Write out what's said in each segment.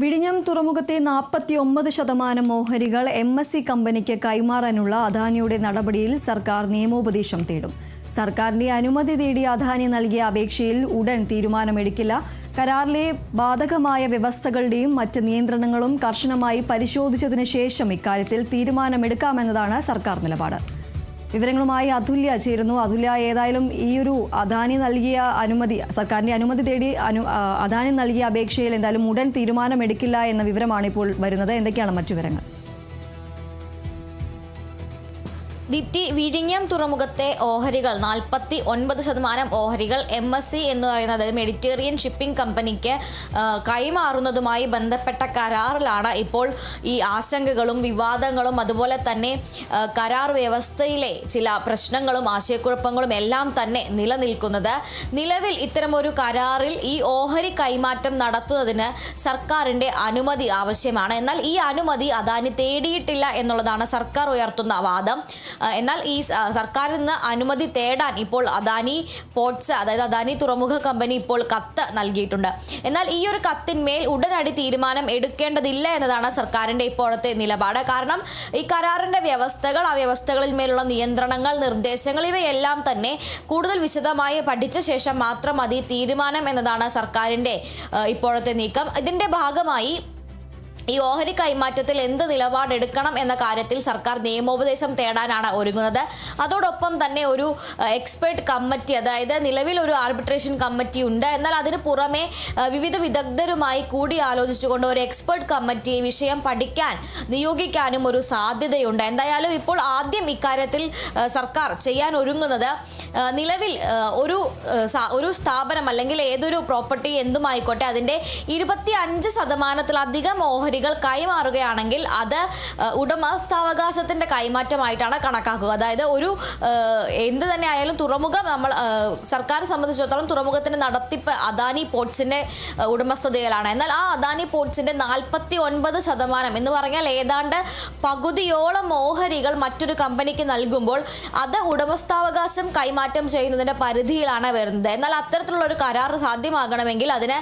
വിഴിഞ്ഞം തുറമുഖത്തെ 49% ഓഹരികൾ MSC കമ്പനിക്ക് കൈമാറാനുള്ള അദാനിയുടെ നടപടിയിൽ സർക്കാർ നിയമോപദേശം തേടും. സർക്കാരിന്റെ അനുമതി തേടി അദാനി നൽകിയ അപേക്ഷയിൽ ഉടൻ തീരുമാനമെടുക്കില്ല. കരാറിലെ ബാധകമായ വ്യവസ്ഥകളുടെയും മറ്റ് നിയന്ത്രണങ്ങളും കർശനമായി പരിശോധിച്ചതിന് ശേഷം ഇക്കാര്യത്തിൽ തീരുമാനമെടുക്കാമെന്നതാണ് സർക്കാർ നിലപാട്. വിവരങ്ങളുമായി അതുല്യ ചേരുന്നു. അതുല്യ, ഏതായാലും ഈ ഒരു അദാനി നൽകിയ അനുമതി, സർക്കാരിന്റെ അനുമതി തേടി അദാനി നൽകിയ അപേക്ഷയിൽ എന്തായാലും ഉടൻ തീരുമാനമെടുക്കില്ല എന്ന വിവരമാണ് ഇപ്പോൾ വരുന്നത്. എന്തൊക്കെയാണ് മറ്റു വിവരങ്ങൾ? ദീപ്തി, വിഴിഞ്ഞം തുറമുഖത്തെ ഓഹരികൾ 49% ഓഹരികൾ MSC എന്ന് പറയുന്നത് മെഡിറ്ററേനിയൻ ഷിപ്പിംഗ് കമ്പനിക്ക് കൈമാറുന്നതുമായി ബന്ധപ്പെട്ട കരാറിലാണ് ഇപ്പോൾ ഈ ആശങ്കകളും വിവാദങ്ങളും അതുപോലെ തന്നെ കരാർ വ്യവസ്ഥയിലെ ചില പ്രശ്നങ്ങളും ആശയക്കുഴപ്പങ്ങളും എല്ലാം തന്നെ നിലനിൽക്കുന്നത്. നിലവിൽ ഇത്തരമൊരു കരാറിൽ ഈ ഓഹരി കൈമാറ്റം നടത്തുന്നതിന് സർക്കാരിൻ്റെ അനുമതി ആവശ്യമാണ്. എന്നാൽ ഈ അനുമതി അദാനി തേടിയിട്ടില്ല എന്നുള്ളതാണ് സർക്കാർ ഉയർത്തുന്ന വാദം. എന്നാൽ ഈ സർക്കാരിൽ നിന്ന് അനുമതി തേടാൻ ഇപ്പോൾ അദാനി പോർട്സ്, അതായത് അദാനി തുറമുഖ കമ്പനി ഇപ്പോൾ കത്ത് നൽകിയിട്ടുണ്ട്. എന്നാൽ ഈ ഒരു കത്തിന്മേൽ ഉടനടി തീരുമാനം എടുക്കേണ്ടതില്ല എന്നതാണ് സർക്കാരിൻ്റെ ഇപ്പോഴത്തെ നിലപാട്. കാരണം ഈ കരാറിൻ്റെ വ്യവസ്ഥകൾ, ആ വ്യവസ്ഥകളിൽ മേലുള്ള നിയന്ത്രണങ്ങൾ, നിർദ്ദേശങ്ങൾ ഇവയെല്ലാം തന്നെ കൂടുതൽ വിശദമായി പഠിച്ച ശേഷം മാത്രം മതി തീരുമാനം എന്നതാണ് സർക്കാരിൻ്റെ ഇപ്പോഴത്തെ നീക്കം. ഇതിൻ്റെ ഭാഗമായി ഈ ഓഹരി കൈമാറ്റത്തിൽ എന്ത് നിലപാടെടുക്കണം എന്ന കാര്യത്തിൽ സർക്കാർ നിയമോപദേശം തേടാനാണ് ഒരുങ്ങുന്നത്. അതോടൊപ്പം തന്നെ ഒരു എക്സ്പെർട്ട് കമ്മിറ്റി, അതായത് നിലവിൽ ഒരു ആർബിട്രേഷൻ കമ്മിറ്റി ഉണ്ട്, എന്നാൽ അതിന് പുറമെ വിവിധ വിദഗ്ധരുമായി കൂടി ആലോചിച്ചുകൊണ്ട് ഒരു എക്സ്പെർട്ട് കമ്മിറ്റി വിഷയം പഠിക്കാൻ നിയോഗിക്കാനും ഒരു സാധ്യതയുണ്ട്. എന്തായാലും ഇപ്പോൾ ആദ്യം ഇക്കാര്യത്തിൽ സർക്കാർ ചെയ്യാൻ ഒരുങ്ങുന്നത് നിലവിൽ ഒരു സ്ഥാപനം അല്ലെങ്കിൽ ഏതൊരു പ്രോപ്പർട്ടി എന്തുമായിക്കോട്ടെ അതിൻ്റെ 25%-ലധികം ഓഹരികൾ കൈമാറുകയാണെങ്കിൽ അത് ഉടമസ്ഥാവകാശത്തിൻ്റെ കൈമാറ്റമായിട്ടാണ് കണക്കാക്കുക. അതായത് എന്ത് തന്നെ ആയാലും തുറമുഖം സർക്കാർ സംബന്ധിച്ചിടത്തോളം തുറമുഖത്തിൻ്റെ നടത്തിപ്പ് അദാനി പോർട്സിൻ്റെ ഉടമസ്ഥതയിലാണ്. എന്നാൽ ആ അദാനി പോർട്സിൻ്റെ 49% എന്ന് പറഞ്ഞാൽ ഏതാണ്ട് പകുതിയോളം ഓഹരികൾ മറ്റൊരു കമ്പനിക്ക് നൽകുമ്പോൾ അത് ഉടമസ്ഥാവകാശം കൈമാറ്റം ചെയ്യുന്നതിൻ്റെ പരിധിയിലാണ് വരുന്നത്. എന്നാൽ അത്തരത്തിലുള്ള ഒരു കരാർ സാധ്യമാകണമെങ്കിൽ അതിന്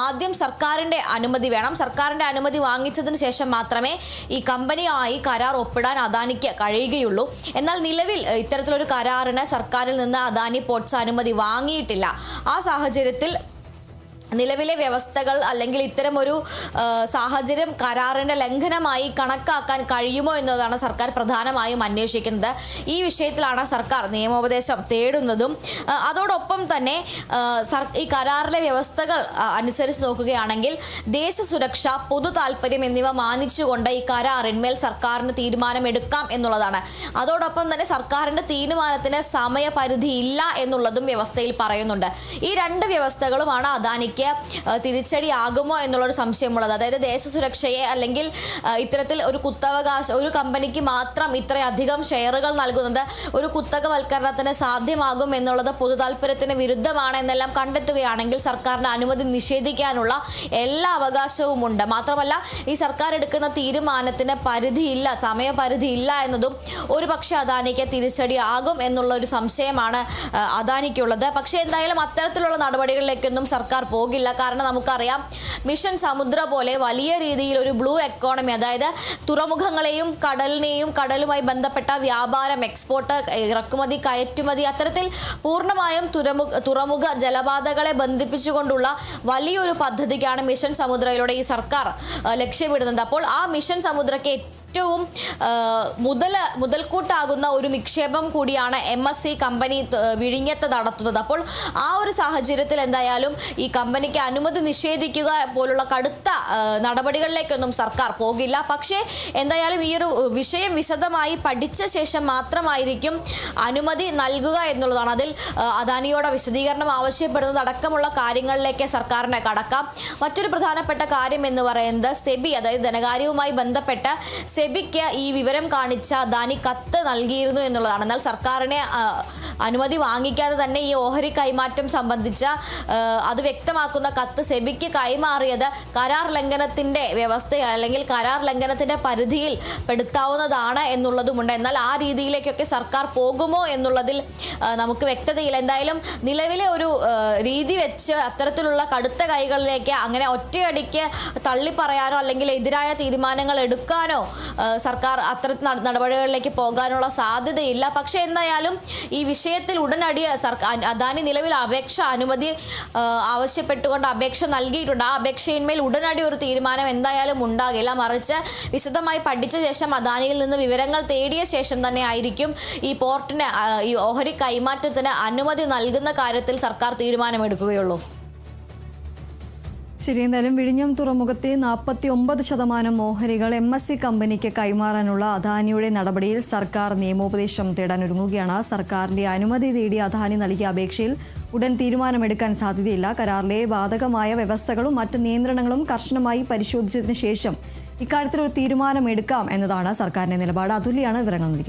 ആദ്യം സർക്കാരിൻ്റെ അനുമതി വേണം. സർക്കാരിൻ്റെ അനുമതി വാങ്ങിച്ചതിന് ശേഷം മാത്രമേ ഈ കമ്പനിയുമായി കരാർ ഒപ്പിടാൻ അദാനിക്ക് കഴിയുകയുള്ളൂ. എന്നാൽ നിലവിൽ ഇത്തരത്തിലൊരു കരാറിന് സർക്കാരിൽ നിന്ന് അദാനി പോർട്സ് അനുമതി വാങ്ങിയിട്ടില്ല. ആ സാഹചര്യത്തിൽ നിലവിലെ വ്യവസ്ഥകൾ അല്ലെങ്കിൽ ഇത്തരമൊരു സാഹചര്യം കരാറിൻ്റെ ലംഘനമായി കണക്കാക്കാൻ കഴിയുമോ എന്നതാണ് സർക്കാർ പ്രധാനമായും അന്വേഷിക്കുന്നത്. ഈ വിഷയത്തിലാണ് സർക്കാർ നിയമോപദേശം തേടുന്നതും. അതോടൊപ്പം തന്നെ ഈ കരാറിലെ വ്യവസ്ഥകൾ അനുസരിച്ച് നോക്കുകയാണെങ്കിൽ ദേശസുരക്ഷ, പൊതു താൽപ്പര്യം എന്നിവ മാനിച്ചുകൊണ്ട് ഈ കരാറിന്മേൽ സർക്കാരിന് തീരുമാനമെടുക്കാം എന്നുള്ളതാണ്. അതോടൊപ്പം തന്നെ സർക്കാരിൻ്റെ തീരുമാനത്തിന് സമയപരിധി ഇല്ല എന്നുള്ളതും വ്യവസ്ഥയിൽ പറയുന്നുണ്ട്. ഈ രണ്ട് വ്യവസ്ഥകളുമാണ് അദാനിക്ക് തിരിച്ചടിയാകുമോ എന്നുള്ളൊരു സംശയമുള്ളത്. അതായത് ദേശസുരക്ഷയെ അല്ലെങ്കിൽ ഇത്തരത്തിൽ ഒരു കമ്പനിക്ക് മാത്രം ഇത്രയധികം ഷെയറുകൾ നൽകുന്നത് ഒരു കുത്തകവൽക്കരണത്തിന് സാധ്യമാകും എന്നുള്ളത് പൊതു താൽപ്പര്യത്തിന് വിരുദ്ധമാണ് എന്നെല്ലാം കണ്ടെത്തുകയാണെങ്കിൽ സർക്കാരിന് അനുമതി നിഷേധിക്കാനുള്ള എല്ലാ അവകാശവും ഉണ്ട്. മാത്രമല്ല ഈ സർക്കാർ എടുക്കുന്ന തീരുമാനത്തിന് പരിധിയില്ല, സമയപരിധിയില്ല എന്നതും ഒരു പക്ഷേ അദാനിക്ക് തിരിച്ചടിയാകും എന്നുള്ള ഒരു സംശയമാണ് അദാനിക്കുള്ളത്. പക്ഷേ എന്തായാലും അത്തരത്തിലുള്ള നടപടികളിലേക്കൊന്നും സർക്കാർ പോകില്ല. കാരണം നമുക്കറിയാം, മിഷൻ സമുദ്ര പോലെ വലിയ രീതിയിൽ ഒരു ബ്ലൂ എക്കോണമി, അതായത് തുറമുഖങ്ങളെയും കടലുമായി ബന്ധപ്പെട്ട വ്യാപാരം, എക്സ്പോർട്ട്, ഇറക്കുമതി, കയറ്റുമതി, അത്തരത്തിൽ പൂർണ്ണമായും തുറമുഖ ജലപാതകളെ ബന്ധിപ്പിച്ചുകൊണ്ടുള്ള വലിയൊരു പദ്ധതിക്കാണ് മിഷൻ സമുദ്രയിലൂടെ ഈ സർക്കാർ ലക്ഷ്യമിടുന്നത്. അപ്പോൾ ആ മിഷൻ സമുദ്രയ്ക്ക് ഏറ്റവും മുതൽക്കൂട്ടാകുന്ന ഒരു നിക്ഷേപം കൂടിയാണ് MSC കമ്പനി വിഴിഞ്ഞത്ത് നടത്തുന്നത്. അപ്പോൾ ആ ഒരു സാഹചര്യത്തിൽ എന്തായാലും ഈ കമ്പനിക്ക് അനുമതി നിഷേധിക്കുക പോലുള്ള കടുത്ത നടപടികളിലേക്കൊന്നും സർക്കാർ പോകില്ല. പക്ഷേ എന്തായാലും ഈ ഒരു വിഷയം വിശദമായി പഠിച്ച ശേഷം മാത്രമായിരിക്കും അനുമതി നൽകുക എന്നുള്ളതാണ്. അതിൽ അദാനിയോട് വിശദീകരണം ആവശ്യപ്പെടുന്നത് അടക്കമുള്ള കാര്യങ്ങളിലേക്ക് സർക്കാരിന് കടക്കാം. മറ്റൊരു പ്രധാനപ്പെട്ട കാര്യം എന്ന് പറയുന്നത് സെബി, അതായത് ധനകാര്യവുമായി ബന്ധപ്പെട്ട് സെബിക്ക് ഈ വിവരം കാണിച്ച അദാനി കത്ത് നൽകിയിരുന്നു എന്നുള്ളതാണ്. എന്നാൽ സർക്കാരിനെ അനുമതി വാങ്ങിക്കാതെ തന്നെ ഈ ഓഹരി കൈമാറ്റം സംബന്ധിച്ച അത് വ്യക്തമാക്കുന്ന കത്ത് സെബിക്ക് കൈമാറിയത് കരാർ ലംഘനത്തിന്റെ വ്യവസ്ഥ അല്ലെങ്കിൽ കരാർ ലംഘനത്തിന്റെ പരിധിയിൽ പെടുത്താവുന്നതാണ് എന്നുള്ളതുമുണ്ട്. എന്നാൽ ആ രീതിയിലേക്കൊക്കെ സർക്കാർ പോകുമോ എന്നുള്ളതിൽ നമുക്ക് വ്യക്തതയില്ല. എന്തായാലും നിലവിലെ ഒരു രീതി വെച്ച് അത്തരത്തിലുള്ള കടുത്ത കൈകളിലേക്ക് അങ്ങനെ ഒറ്റയടിക്ക് തള്ളിപ്പറയാനോ അല്ലെങ്കിൽ എതിരായ തീരുമാനങ്ങൾ എടുക്കാനോ സർക്കാർ അത്തരത്തിൽ നടപടികളിലേക്ക് പോകാനുള്ള സാധ്യതയില്ല. പക്ഷേ എന്തായാലും ഈ വിഷയത്തിൽ ഉടനടി അദാനി നിലവിൽ അനുമതി ആവശ്യപ്പെട്ടുകൊണ്ട് അപേക്ഷ നൽകിയിട്ടുണ്ട്. ആ അപേക്ഷയിന്മേൽ ഉടനടി ഒരു തീരുമാനം എന്തായാലും ഉണ്ടാകില്ല. മറിച്ച് വിശദമായി പഠിച്ച ശേഷം അദാനിയിൽ നിന്ന് വിവരങ്ങൾ തേടിയ ശേഷം തന്നെ ആയിരിക്കും ഈ പോർട്ടിന് ഈ ഓഹരി കൈമാറ്റത്തിന് അനുമതി നൽകുന്ന കാര്യത്തിൽ സർക്കാർ തീരുമാനമെടുക്കുകയുള്ളൂ. ശരി, എന്തായാലും വിഴിഞ്ഞം തുറമുഖത്തെ 49% ഓഹരികൾ MSC കമ്പനിക്ക് കൈമാറാനുള്ള അദാനിയുടെ നടപടിയിൽ സർക്കാർ നിയമോപദേശം തേടാൻ ഒരുങ്ങുകയാണ്. സർക്കാരിന്റെ അനുമതി തേടി അദാനി നൽകിയ അപേക്ഷയിൽ ഉടൻ തീരുമാനമെടുക്കാൻ സാധ്യതയില്ല. കരാറിലെ ബാധകമായ വ്യവസ്ഥകളും മറ്റ് നിയന്ത്രണങ്ങളും കർശനമായി പരിശോധിച്ചതിന് ശേഷം ഇക്കാര്യത്തിൽ ഒരു തീരുമാനമെടുക്കാം എന്നതാണ് സർക്കാരിന്റെ നിലപാട്. അതുല്യാണ് വിവരങ്ങൾ നൽകിയത്.